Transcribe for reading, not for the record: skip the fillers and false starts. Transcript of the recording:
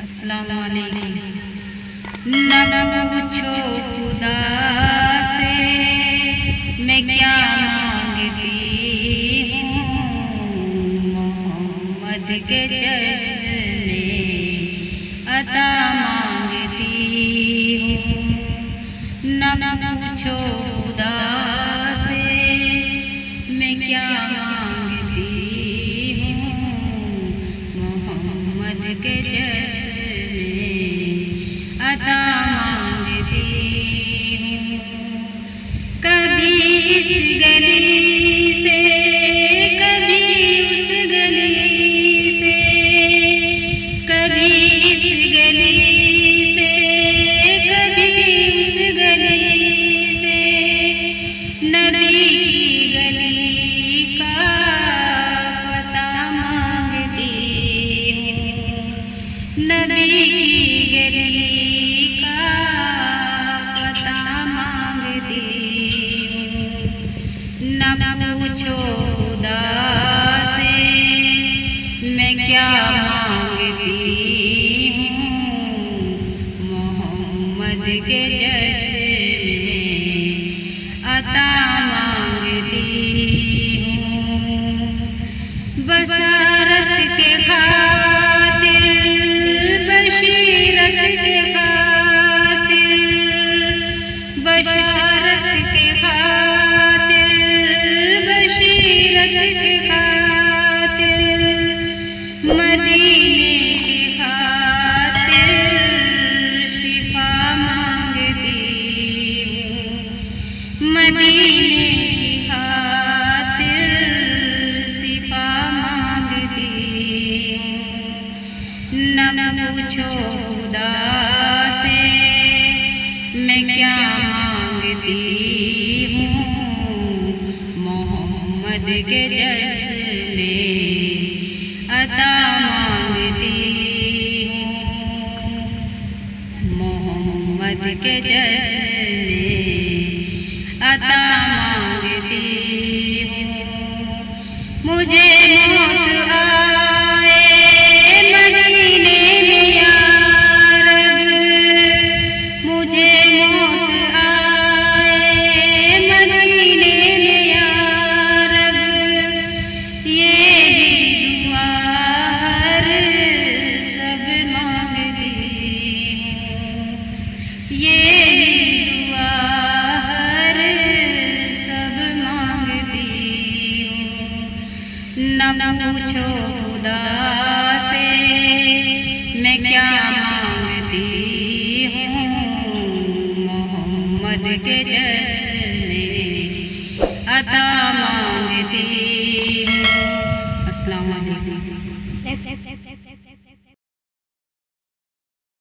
अस्सलाम वालेकुम। न पूछो खुदा से मैं क्या मांगती हूँ, मोहम्मद के चश्मे अता मांगती हूँ। न पूछो खुदा से मैं क्या मांगती हूँ, मोहम्मद के चश्मे अता मांगती हूँ। कभी इस गली से कभी उस गली से, कभी इस गली से कभी उस गली से, नबी की गली का पता मांगती हूँ, नबी की गली का पता मांगती हूँ। न पूछो खुदा से मैं क्या मांगती हूँ, मोहम्मद के चश्मे अता मांगती हूँ। बशारत के खातिर, बशीरत के खातिर, बशारत के खातिर, बशीरत के खातिर, मदीने की खातिर शिफा मांगती हूँ, मदीने की खातिर शिफा मांगती हूँ। न पूछो खुदा से मैं क्या मांगती हूँ, मोहम्मद के चश्मे अता मांगती हूँ, मोहम्मद के चश्मे अता मांगती हूँ। मुझे मौत आए मदीने में या रब, मुझे मौत आए मदीने में या रब, ये भी दुआ हर सब मांगती हूँ, ये भी दुआ हर सब मांगती हूँ। न पूछो खुदा से मैं क्या मांगती हूँ, मोहम्मद के चश्मे अता मांगती हूँ। अस्सलाम वालेकुम।